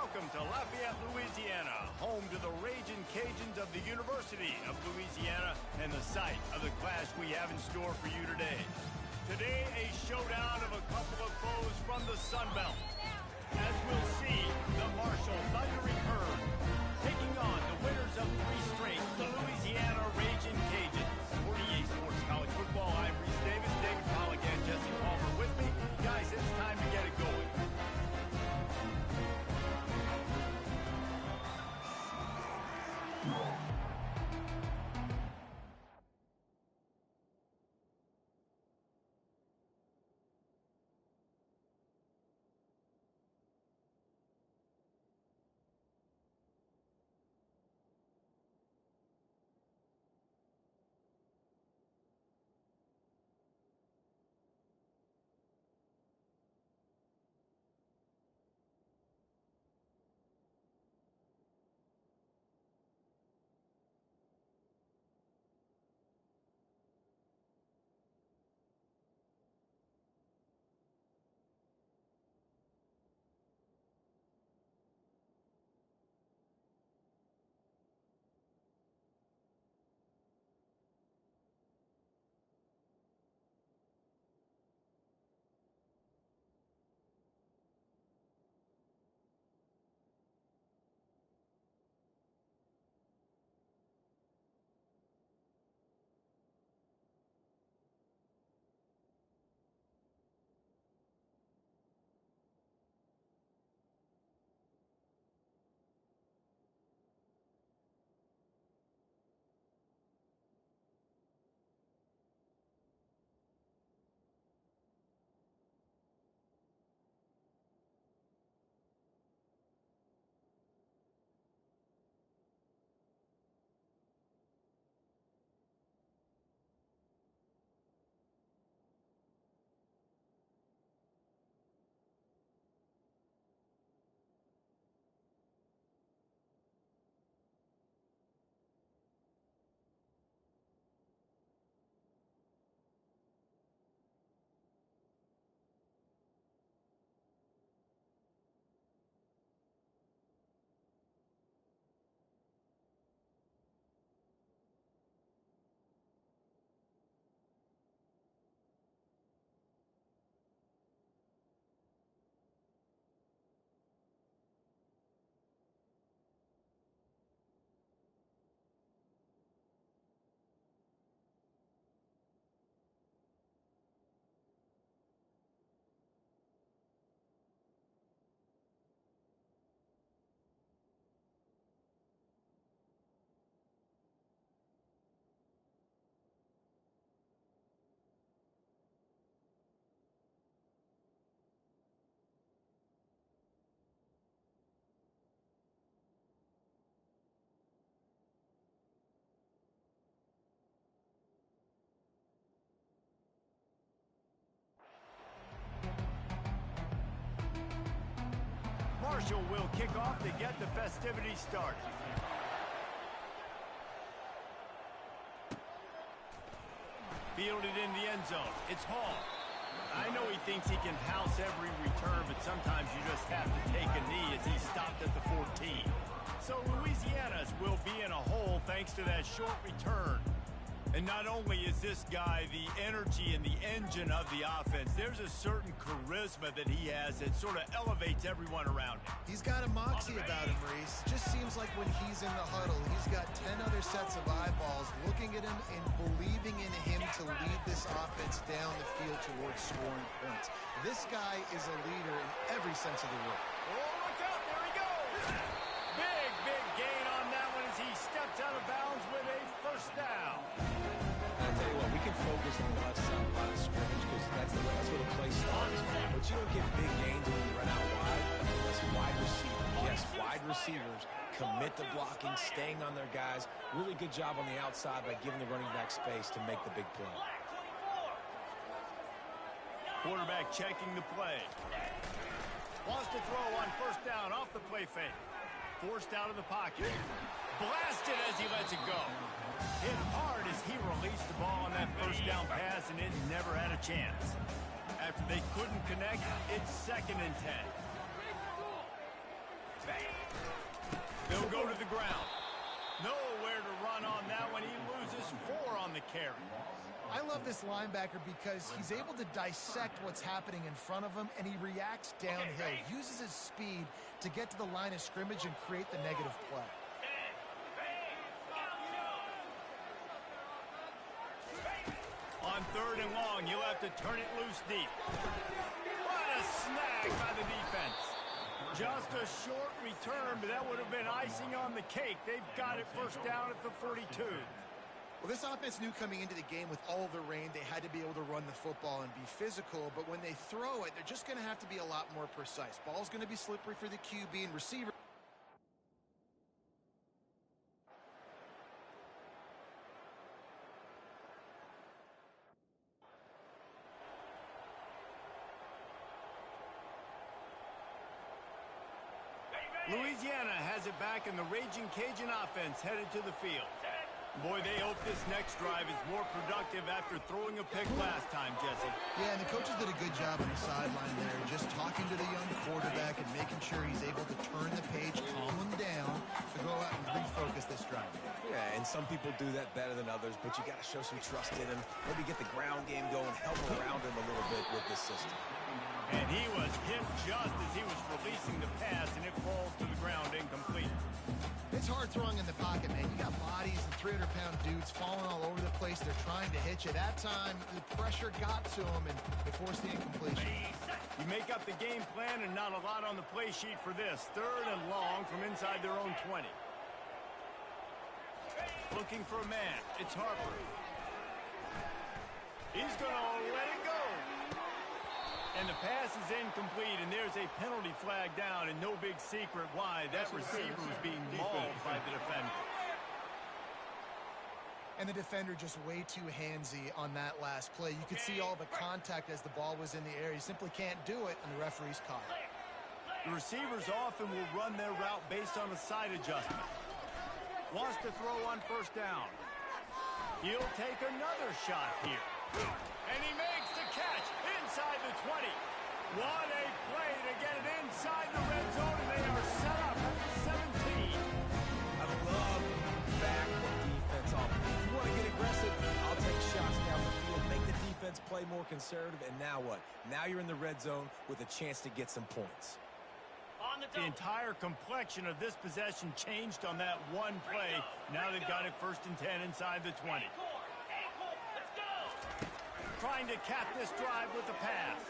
Welcome to Lafayette, Louisiana, home to the Ragin' Cajuns of the University of Louisiana and the site of the clash we have in store for you today. Today, a showdown of a couple of foes from the Sun Belt. As we'll see, the Marshall Thundering Herd taking on the winners of 3 straight, the Louisiana Ragin' Cajuns. For EA Sports College Football, I'm Reese Davis, David Pollock, and Jesse Palmer with me. Guys, it's time to get it going. Marshall will kick off to get the festivities started. Fielded in the end zone. It's Hall. I know he thinks he can house every return, but sometimes you just have to take a knee as he stopped at the 14. So Louisiana's will be in a hole thanks to that short return. And not only is this guy the energy and the engine of the offense, there's a certain charisma that he has that sort of elevates everyone around him. He's got a moxie about him, Reese. Just seems like when he's in the huddle, he's got 10 other sets of eyeballs looking at him and believing in him to lead this offense down the field towards scoring points. This guy is a leader in every sense of the word. Oh, look out. There he goes. Big gain on that one as he steps out of bounds with a first down. I'll tell you what, we can focus on the left side of the scrimmage because that's where the play starts. But you don't get big gains when you run out wide unless wide receivers. Yes, wide receivers commit to blocking, staying on their guys. Really good job on the outside by giving the running back space to make the big play. Quarterback checking the play. Wants to throw on first down off the play fake. Forced out of the pocket. Blasted as he lets it go. Hit hard as he released the ball on that first down pass, and it never had a chance. After they couldn't connect, it's 2nd and 10. They'll go to the ground. Nowhere to run on that one. He loses 4 on the carry. I love this linebacker because he's able to dissect what's happening in front of him, and he reacts downhill, uses his speed to get to the line of scrimmage and create the negative play. On 3rd and long, you'll have to turn it loose deep. What a snag by the defense. Just a short return, but that would have been icing on the cake. They've got it first down at the 42. Well, this offense knew coming into the game with all of the rain, they had to be able to run the football and be physical, but when they throw it, they're just going to have to be a lot more precise. Ball's going to be slippery for the QB and receiver. Louisiana has it back, and the Raging Cajun offense headed to the field. Boy, they hope this next drive is more productive after throwing a pick last time, Jesse. Yeah, and the coaches did a good job on the sideline there, just talking to the young quarterback and making sure he's able to turn the page, calm him down, to go out and refocus this drive. Yeah, and some people do that better than others, but you got to show some trust in him. Maybe get the ground game going, help around him a little bit with this system. And he was hit just as he was releasing the pass, and it falls to the ground incomplete. It's hard throwing in the pocket, man. You got bodies and 300-pound dudes falling all over the place. They're trying to hit you. That time, the pressure got to him, and they forced the incompletion. You make up the game plan, and not a lot on the play sheet for this. 3rd and long from inside their own 20. Looking for a man. It's Harper. He's going to let it go. And the pass is incomplete, and there's a penalty flag down, and no big secret why. That receiver was being mauled by the defender. And the defender just way too handsy on that last play. You could see all the contact as the ball was in the air. He simply can't do it, and the referee's caught it. The receivers often will run their route based on a side adjustment. Wants to throw on 1st down. He'll take another shot here. And he makes the catch inside the 20. What a play to get it inside the red zone, and they are set up at the 17. I love backward defense off. If you want to get aggressive, I'll take shots down the field, make the defense play more conservative, and now what? Now you're in the red zone with a chance to get some points. The entire complexion of this possession changed on that one play. Now they've got it 1st and 10 inside the 20. Trying to cap this drive with a pass.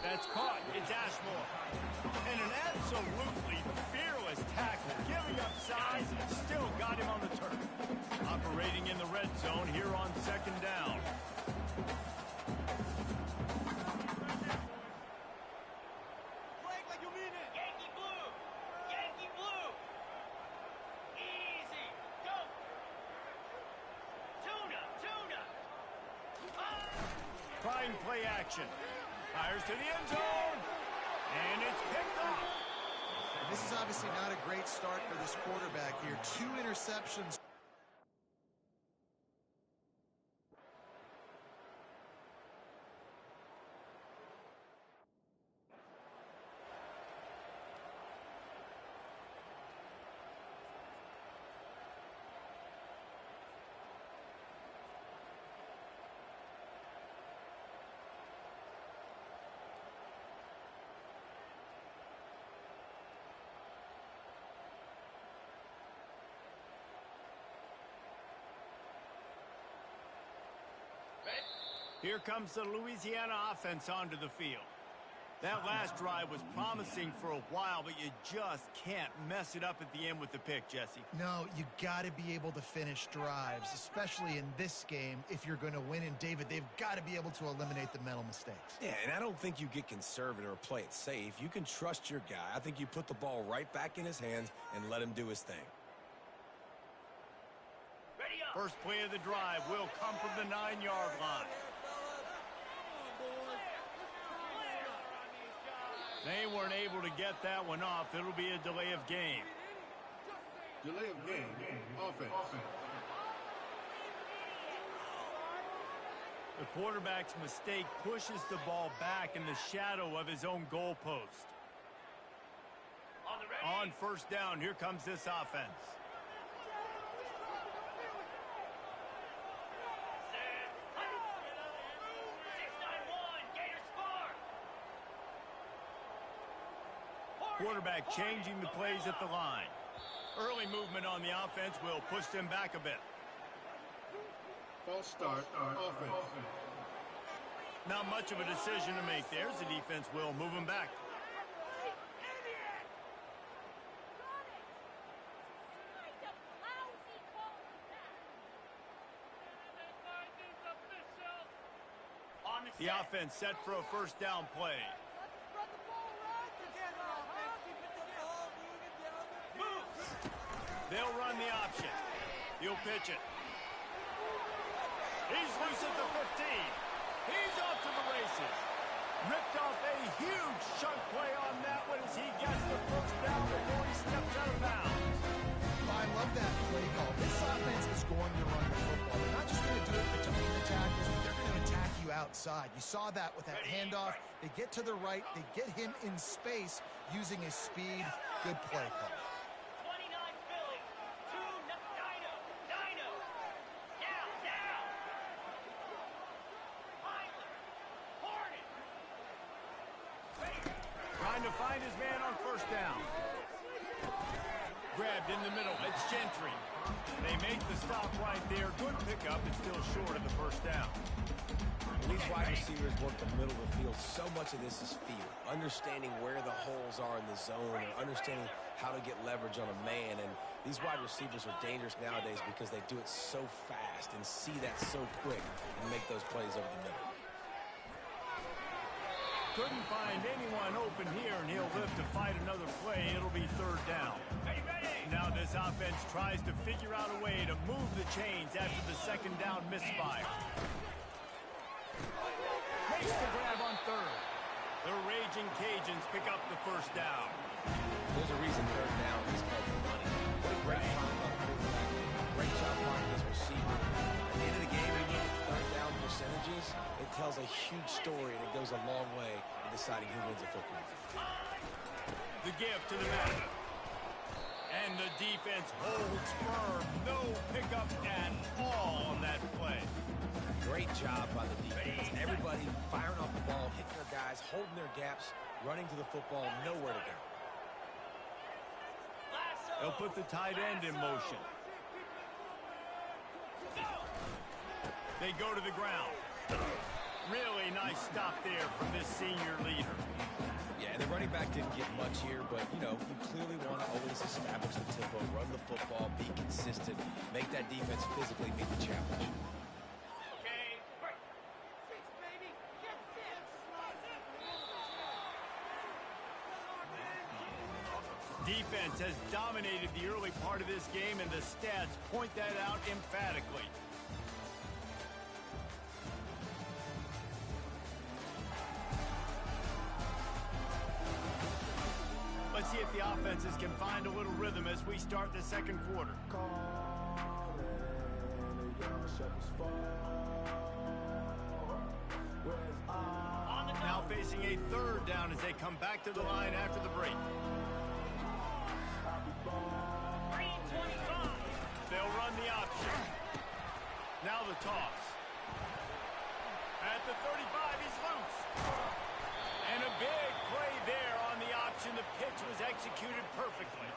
That's caught. It's Ashmore. And an absolutely fearless tackle, giving up size, and still got him on the turf. Operating in the red zone here on 2nd down. Trying play action. Fires to the end zone. And it's picked off. This is obviously not a great start for this quarterback here. 2 interceptions. Here comes the Louisiana offense onto the field. That last drive was promising for a while, but you just can't mess it up at the end with the pick, Jesse. No, you got to be able to finish drives, especially in this game. If you're going to win, and David, they've got to be able to eliminate the mental mistakes. Yeah, and I don't think you get conservative or play it safe. You can trust your guy. I think you put the ball right back in his hands and let him do his thing. First play of the drive will come from the 9-yard line. They weren't able to get that one off. It'll be a delay of game. Delay of game. Offense. The quarterback's mistake pushes the ball back in the shadow of his own goalpost. On first down, here comes this offense. Quarterback changing the plays at the line. Early movement on the offense will push them back a bit. False start, offense. Not much of a decision to make there. The defense will move them back. The offense set for a first down play. They'll run the option. He'll pitch it. He's loose at the 15. He's off to the races. Ripped off a huge chunk play on that one as he gets the first down before he steps out of bounds. I love that play call. This offense is going to run the football. They're not just going to do it between the tackles, but they're going to attack you outside. You saw that with that handoff. They get to the right. They get him in space using his speed. Good play call. Trying to find his man on first down. Grabbed in the middle. It's Gentry. They make the stop right there. Good pickup. It's still short of the first down. These wide receivers work the middle of the field. So much of this is feel. Understanding where the holes are in the zone and understanding how to get leverage on a man. And these wide receivers are dangerous nowadays because they do it so fast and see that so quick and make those plays over the middle. Couldn't find anyone open here, and he'll live to fight another play. It'll be third down. Now this offense tries to figure out a way to move the chains after the second down misfire. Makes the grab on third. The Raging Cajuns pick up the first down. There's a reason third down is called the money. What a great find by the quarterback. Great job finding this receiver. At the end of the game, when you get third down percentages, it tells a huge story, and it goes a long way in deciding who wins a football. The give to the man. And the defense holds firm. No pickup at all on that play. Great job by the defense. Everybody firing off the ball, hitting their guys, holding their gaps, running to the football, nowhere to go. They'll put the tight end in motion. They go to the ground. Really nice stop there from this senior leader. Yeah, and the running back didn't get much here, but, you know, you clearly want to always establish the tempo, run the football, be consistent, make that defense physically meet the challenge. Defense has dominated the early part of this game, and the stats point that out emphatically. Let's see if the offenses can find a little rhythm as we start the second quarter. Now facing a third down as they come back to the line after the break. They'll run the option. Now the toss. At the 35, he's loose. And a big play there on the option. The pitch was executed perfectly.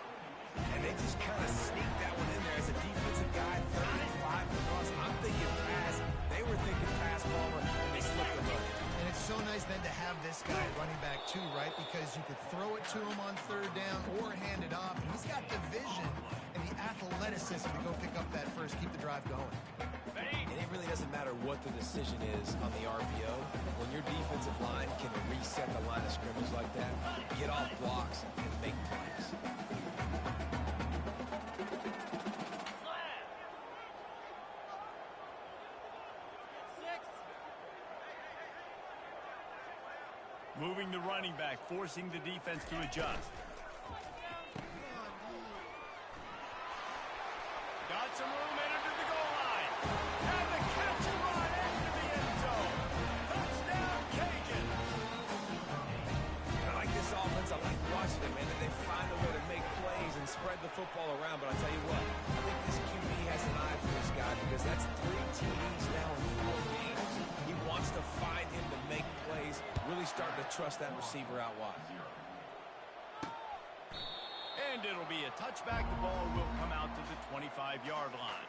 And they just kind of sneaked that one in there as a defensive guy, 35 plus. I'm thinking pass. They were thinking pass, Palmer, and they slipped the run. And it's so nice then to have this guy running back too, right? Because you could throw it to him on third down or hand it off. And he's got the vision and the athleticism to go pick up that first, keep the drive going. And it really doesn't matter what the decision is on the RPO. When your defensive line can reset the line of scrimmage like that, get off blocks, and make plays. Moving the running back, forcing the defense to adjust. Got some room, entered to the goal line. And the catch and run into the end zone. Touchdown, Cajun. I like this offense. I like watching it, man. They find a way spread the football around, but I'll tell you what, I think this QB has an eye for this guy because that's 3 TDs now in 4 games. He wants to find him to make plays, really starting to trust that receiver out wide. And it'll be a touchback. The ball will come out to the 25-yard line.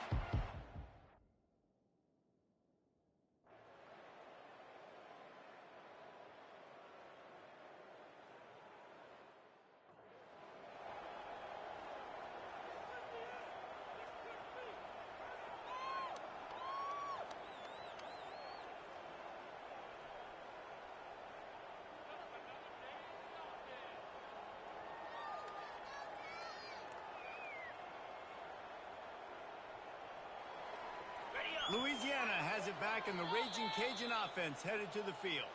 Louisiana has it back, and the Raging Cajun offense headed to the field.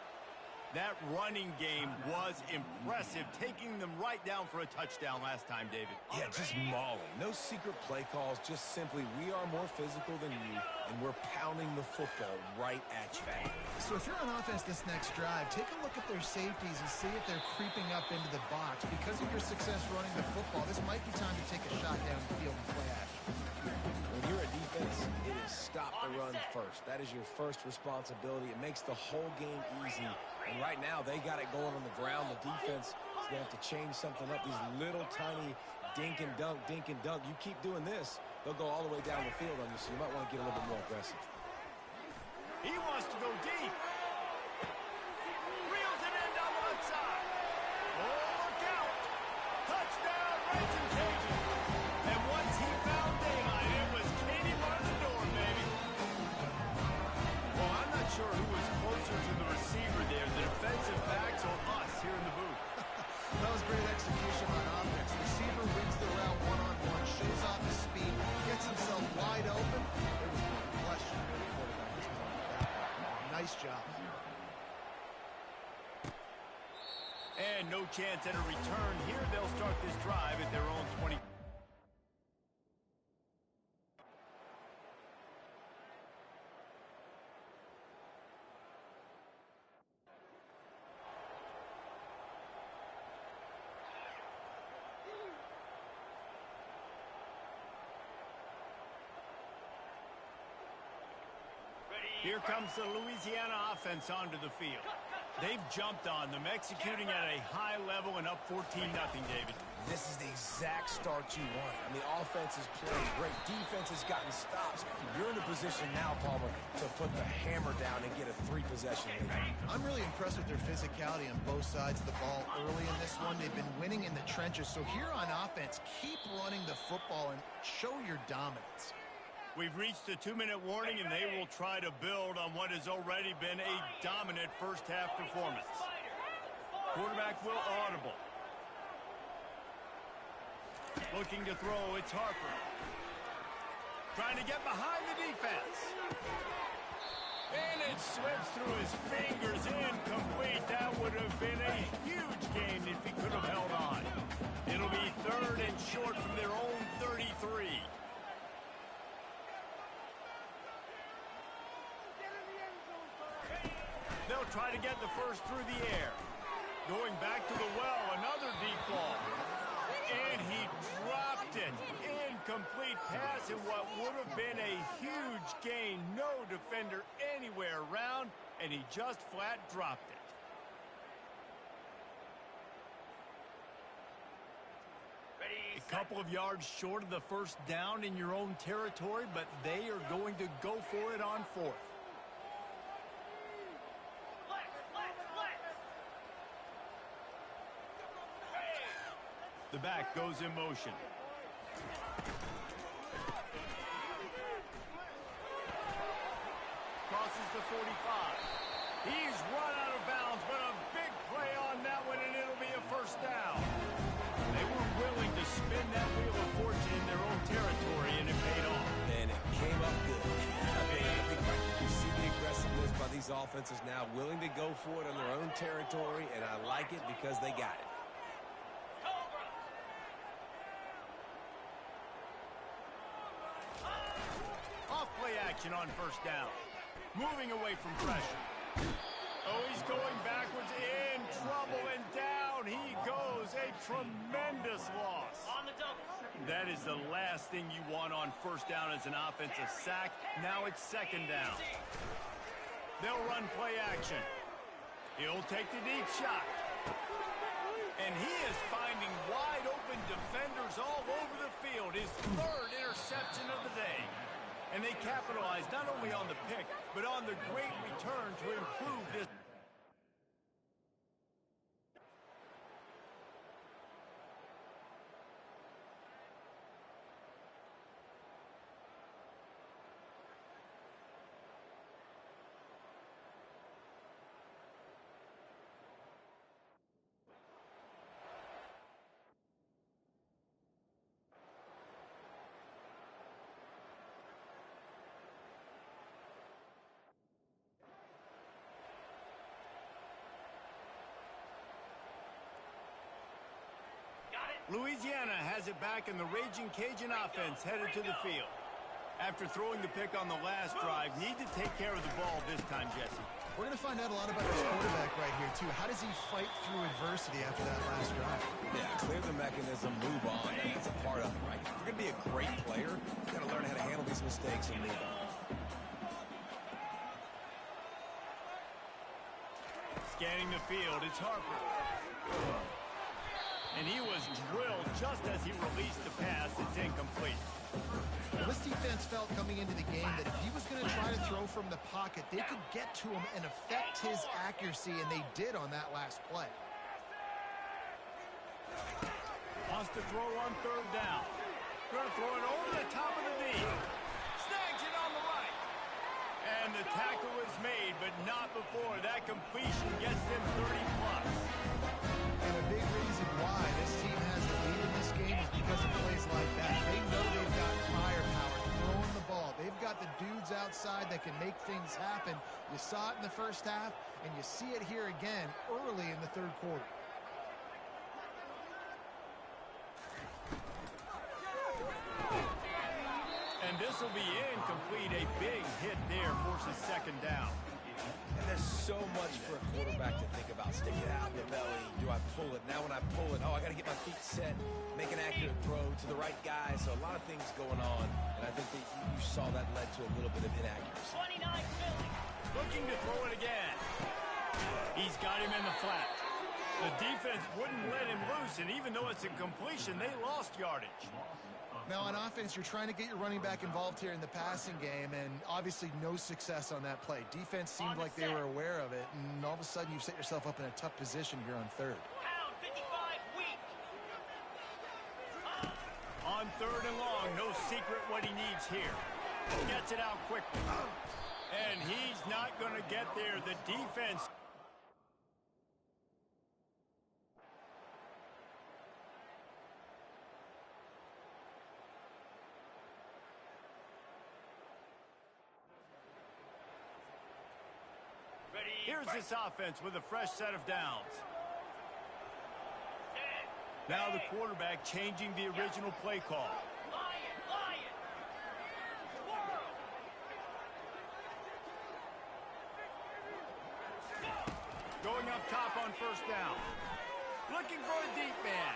That running game was impressive, taking them right down for a touchdown last time, David. Yeah, just mauling. No secret play calls, just simply we are more physical than you, and we're pounding the football right at you. So if you're on offense this next drive, take a look at their safeties and see if they're creeping up into the box. Because of your success running the football, this might be time to take a shot down the field and play action. When you're a defense, it is stop the run first. That is your first responsibility. It makes the whole game easy. And right now, they got it going on the ground. The defense is going to have to change something up. These little tiny dink and dunk, dink and dunk. You keep doing this, they'll go all the way down the field on you, so you might want to get a little bit more aggressive. He wants to go deep. Reels it in down the left side. Oh, look out. Touchdown, Raging Cajun. And once he found daylight, it was Katie bar the door, baby. Well, I'm not sure who was closer to the receiver there, the defensive backs or us here in the booth. That was great execution on offense. Receiver wins the route one-on-one, shows off his speed, gets himself wide open. There was no question where the quarterback was going with that ball. Nice job. And no chance at a return here. They'll start this drive at their own 20. Here comes the Louisiana offense onto the field. They've jumped on them, executing at a high level and up 14-0, David. This is the exact start you want. I mean, offense is playing great. Defense has gotten stops. You're in a position now, Palmer, to put the hammer down and get a 3-possession lead. I'm really impressed with their physicality on both sides of the ball early in this one. They've been winning in the trenches. So here on offense, keep running the football and show your dominance. We've reached the 2-minute warning, and they will try to build on what has already been a dominant first-half performance. Quarterback will audible. Looking to throw, it's Harper. Trying to get behind the defense. And it slips through his fingers, incomplete. That would have been a huge gain if he could have held on. It'll be 3rd and short from their own 33. They'll try to get the first through the air. Going back to the well, another deep ball. And he dropped it. Incomplete pass in what would have been a huge gain. No defender anywhere around, and he just flat dropped it. A couple of yards short of the first down in your own territory, but they are going to go for it on 4th. The back goes in motion. Crosses the 45. He's run out of bounds, but a big play on that one, and it'll be a first down. They were willing to spin that wheel of fortune in their own territory, and it paid off. And it came up good. I think you see the aggressiveness by these offenses now, willing to go for it on their own territory, and I like it because they got it. On first down. Moving away from pressure. Oh, he's going backwards, in trouble, and down he goes. A tremendous loss. That is the last thing you want on first down as an offensive sack. Now it's second down. They'll run play action. He'll take the deep shot. And he is finding wide open defenders all over the field. His third interception of the day. And they capitalize not only on the pick, but on the great return to improve this. Louisiana has it back, and the Raging Cajun offense headed to the field. After throwing the pick on the last drive, need to take care of the ball this time, Jesse. We're going to find out a lot about this quarterback right here, too. How does he fight through adversity after that last drive? Yeah, clear the mechanism, move on. That's a part of it, right? If you're going to be a great player, you've got to learn how to handle these mistakes and move on. Scanning the field, it's Harper. And he was drilled just as he released the pass. It's incomplete. Well, this defense felt coming into the game that if he was going to try to throw from the pocket, they could get to him and affect his accuracy, and they did on that last play. Wants to throw on third down. Going to throw it over the top of the knee. Snags it on the right. And the tackle was made, but not before that completion gets them 30-plus. And a big reason why this team has the lead in this game is because of plays like that. They know they've got firepower throwing the ball. They've got the dudes outside that can make things happen. You saw it in the first half, and you see it here again early in the third quarter. And this will be incomplete. A big hit there forces second down. And there's so much for a quarterback to think about. Stick it out in the belly. Do I pull it? Now when I pull it, I got to get my feet set, make an accurate throw to the right guy. So a lot of things going on. And I think that you saw that led to a little bit of inaccuracy. 29 Philly. Looking to throw it again. He's got him in the flat. The defense wouldn't let him loose, and even though it's a completion, they lost yardage. Now, on offense, you're trying to get your running back involved here in the passing game, and obviously no success on that play. Defense seemed like they were aware of it, and all of a sudden you've set yourself up in a tough position here on third. On third and long, no secret what he needs here. Gets it out quickly. And he's not going to get there. The defense... Here's this offense with a fresh set of downs. Now the quarterback changing the original play call. Going up top on first down. Looking for a deep man.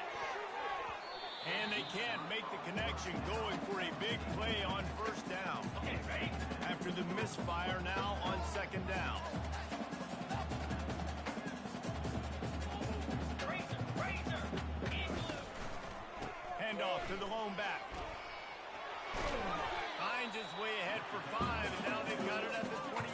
And they can't make the connection, going for a big play on first down. Okay, ready? After the misfire, now on second down. Handoff to the lone back. Finds his way ahead for 5, and now they've got it at the 28.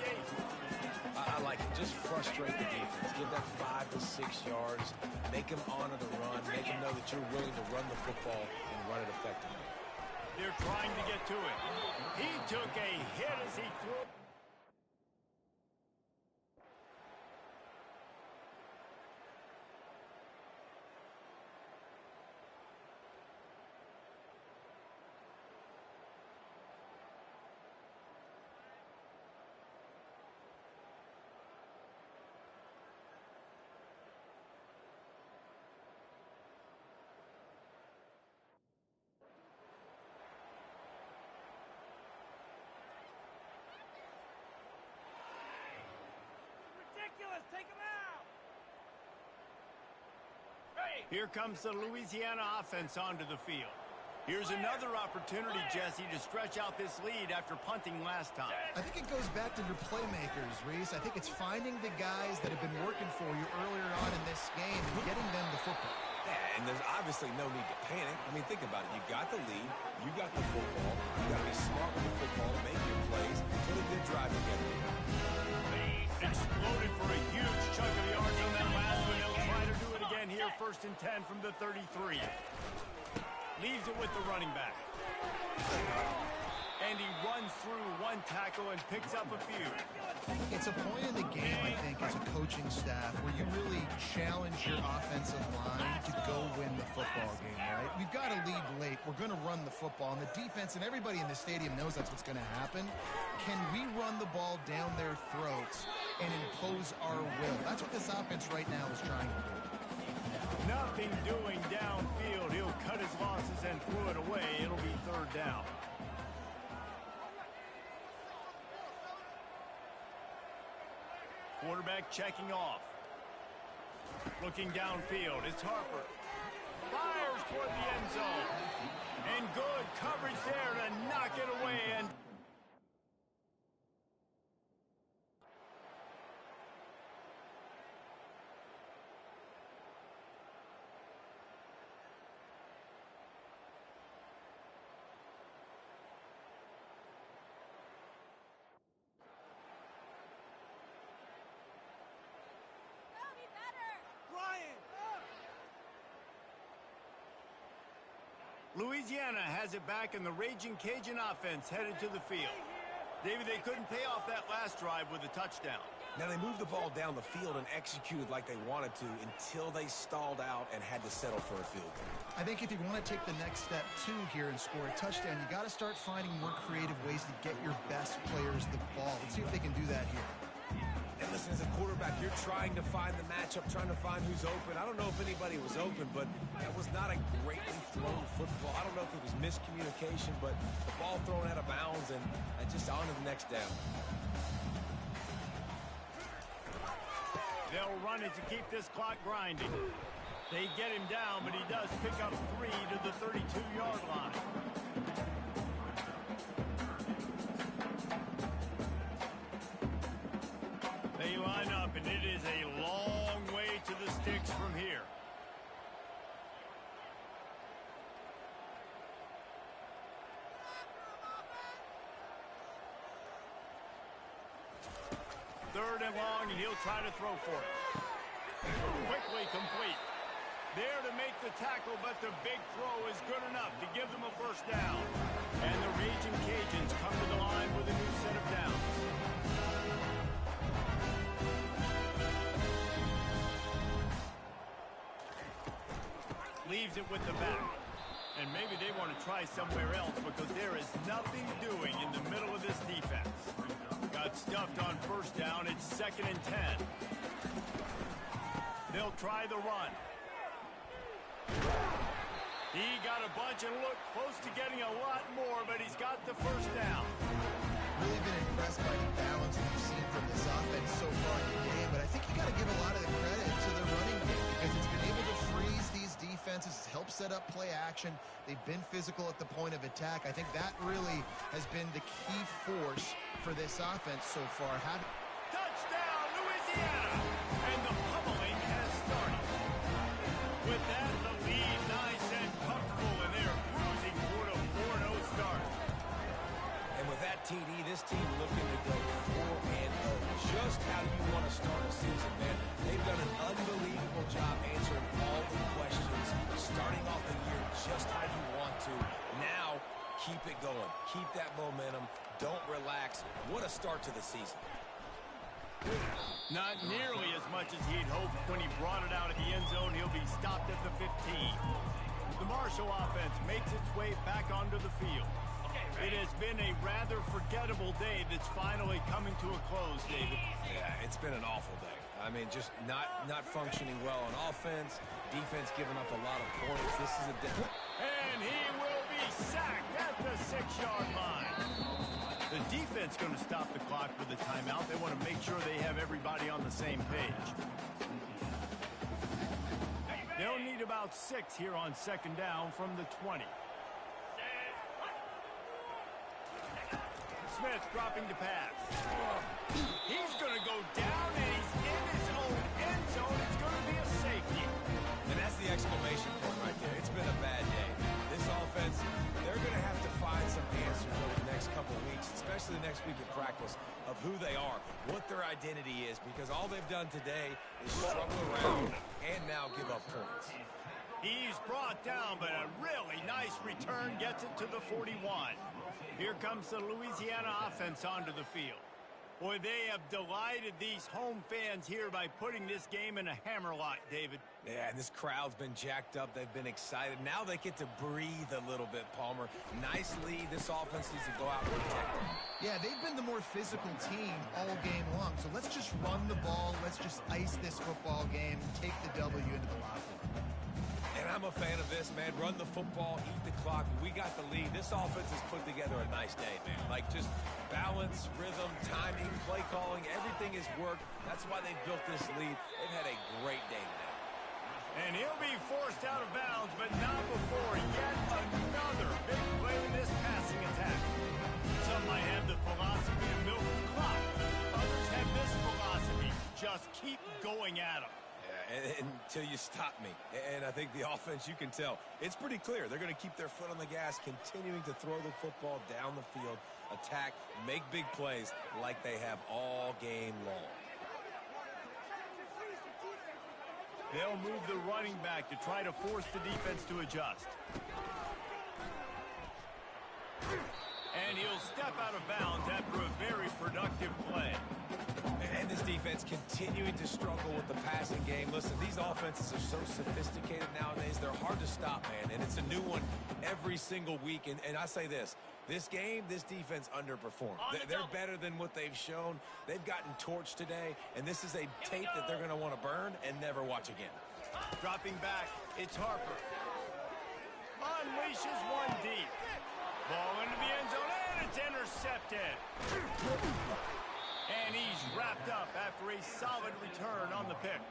I like it. Just frustrate the defense. Give that 5 to 6 yards. Make them honor the run. Make them know that you're willing to run the football and run it effectively. They're trying to get to it. He took a hit as he threw. Here comes the Louisiana offense onto the field. Here's another opportunity, Jesse, to stretch out this lead after punting last time. I think it goes back to your playmakers, Reese. I think it's finding the guys that have been working for you earlier on in this game and getting them the football. Yeah, and there's obviously no need to panic. I mean, think about it. You got the lead. You got the football. You got to be smart with the football, make your plays, put a good drive together. Exploded for a huge chunk of yards on that last one. They'll try to do it again here, 1st and 10 from the 33. Leaves it with the running back. And he runs through one tackle and picks up a few. It's a point in the game, I think, as a coaching staff where you really challenge your offensive line to go win the football game, right? We've got to lead late. We're going to run the football. And the defense and everybody in the stadium knows that's what's going to happen. Can we run the ball down their throats and impose our will? That's what this offense right now is trying to do. Nothing doing downfield. He'll cut his losses and throw it away. It'll be 3rd down. Quarterback checking off. Looking downfield. It's Harper. Fires toward the end zone. And good coverage there to knock it away. And Louisiana has it back, and the Raging Cajun offense headed to the field. David, they couldn't pay off that last drive with a touchdown. Now, they moved the ball down the field and executed like they wanted to until they stalled out and had to settle for a field goal. I think if you want to take the next step, too, here and score a touchdown, you got to start finding more creative ways to get your best players the ball. Let's see if they can do that here. And listen, as a quarterback, you're trying to find the matchup, trying to find who's open. I don't know if anybody was open, but that was not a greatly thrown football. I don't know if it was miscommunication, but the ball thrown out of bounds and just on to the next down. They'll run it to keep this clock grinding. They get him down, but he does pick up 3 to the 32-yard line. They line up, and it is a long way to the sticks from here. Third and long, and he'll try to throw for it. Quickly complete. There to make the tackle, but the big throw is good enough to give them a 1st down. And the Raging Cajuns come to the line with a new set of downs. Leaves it with the back. And maybe they want to try somewhere else because there is nothing doing in the middle of this defense. Got stuffed on 1st down. It's 2nd and 10. They'll try the run. He got a bunch and looked close to getting a lot more, but he's got the 1st down. Really been impressed by the balance we've seen from this offense so far in the game, but I think you got to give a lot of the credit to the running game because it's been able to freeze these defenses, help set up play action. They've been physical at the point of attack. I think that really has been the key force for this offense so far. Touchdown, Louisiana! And the pummeling has started. With that, the lead nice and comfortable, and they're cruising toward a 4-0 start. And with that TD, this team looking to go 4-0. Just how you want to start a season, man. They've done an unbelievable job answering all the questions, starting off the year just how you want to. Now, keep it going. Keep that momentum. Don't relax. What a start to the season. Not nearly as much as he'd hoped when he brought it out of the end zone. He'll be stopped at the 15. The Marshall offense makes its way back onto the field. It has been a rather forgettable day that's finally coming to a close, David. Yeah, it's been an awful day. I mean, just not functioning well on offense. Defense giving up a lot of points. This is a and he will be sacked at the 6-yard line. The defense going to stop the clock with a timeout. They want to make sure they have everybody on the same page. They'll need about about 6 here on 2nd down from the 20. Smith dropping to pass. He's going to go down, and he's in his own end zone. It's going to be a safety. And that's the exclamation point right there. It's been a bad day. This offense, they're going to have to find some answers over the next couple of weeks, especially the next week in practice, of who they are, what their identity is, because all they've done today is struggle around and now give up points. He's brought down, but a really nice return gets it to the 41. Here comes the Louisiana offense onto the field. Boy, they have delighted these home fans here by putting this game in a hammerlock, David. Yeah, and this crowd's been jacked up. They've been excited. Now they get to breathe a little bit, Palmer. Nice lead. This offense needs to go out and protect them. Yeah, they've been the more physical team all game long. So let's just run the ball. Let's just ice this football game and take the W into the locker room. And I'm a fan of this, man. Run the football, eat the clock. We got the lead. This offense has put together a nice day, man. Like, just balance, rhythm, timing, play calling, everything has worked. That's why they built this lead. They've had a great day today. And he'll be forced out of bounds, but not before yet another big play in this passing attack. Some might have the philosophy of milk the clock. Others have this philosophy. Just keep going at them. Until you stop me. And I think the offense, you can tell, it's pretty clear. They're going to keep their foot on the gas, continuing to throw the football down the field, attack, make big plays like they have all game long. They'll move the running back to try to force the defense to adjust. And he'll step out of bounds after a very productive play. And this defense continuing to struggle with the passing game. Listen, these offenses are so sophisticated nowadays. They're hard to stop, man. And it's a new one every single week. And I say this game, this defense underperformed. They're better than what they've shown. They've gotten torched today. And this is a tape that they're going to want to burn and never watch again. Dropping back, it's Harper. Unleashes one deep. Ball into the end zone, and it's intercepted. And he's wrapped up after a solid return on the pick.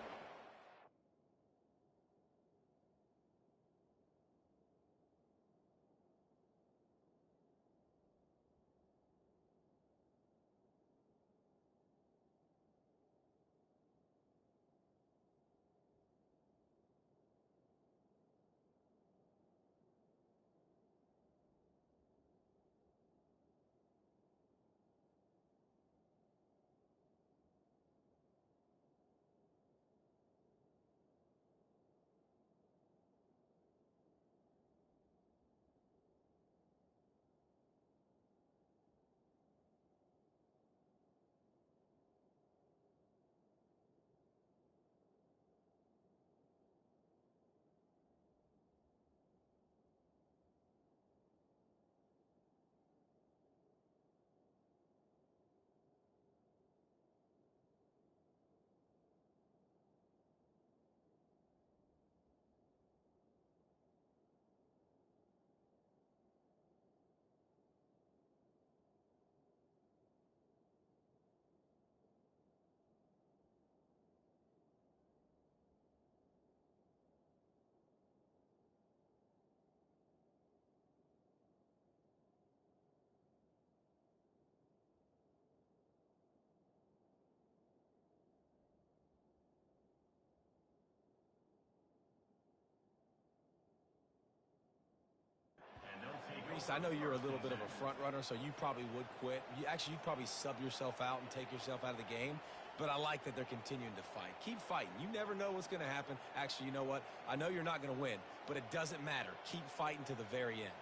Reese, I know you're a little bit of a front runner, so you probably would quit. You'd probably sub yourself out and take yourself out of the game. But I like that they're continuing to fight. Keep fighting. You never know what's going to happen. Actually, you know what? I know you're not going to win, but it doesn't matter. Keep fighting to the very end.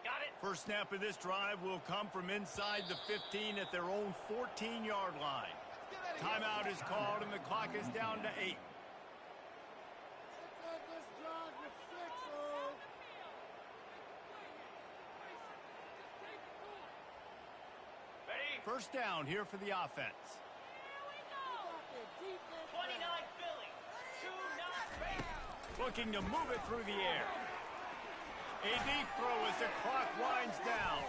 Got it. First snap of this drive will come from inside the 15 at their own 14-yard line. Timeout is called, and the clock is down to 8. First down here for the offense. 29 Philly. 2 not base. Looking to move it through the air. A deep throw as the clock winds down.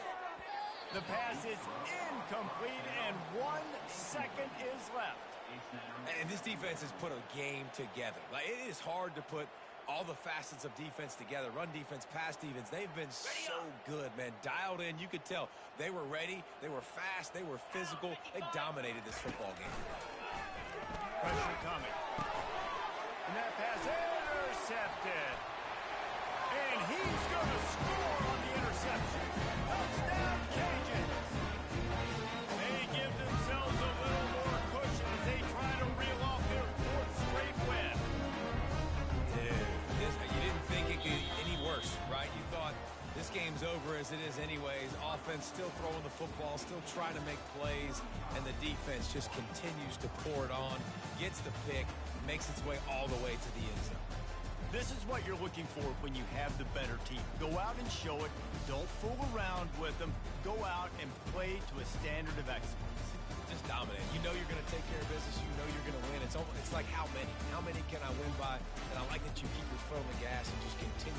The pass is incomplete, and 1 second is left. And this defense has put a game together. Like, it is hard to put all the facets of defense together. Run defense, pass defense. They've been so good, man. Dialed in. You could tell they were ready. They were fast. They were physical. They dominated this football game. Pressure coming. And that pass intercepted. And he's going to score on the interception. Touchdown, Cajuns. They give themselves a little more cushion as they try to reel off their fourth straight win. Dude, you didn't think it could get any worse, right? You thought this game's over as it is anyways. Offense still throwing the football, still trying to make plays, and the defense just continues to pour it on, gets the pick, makes its way all the way to the end zone. This is what you're looking for when you have the better team. Go out and show it. Don't fool around with them. Go out and play to a standard of excellence. Just dominate. You know you're going to take care of business. You know you're going to win. It's like how many? How many can I win by? And I like that you keep your foot on the gas and just continue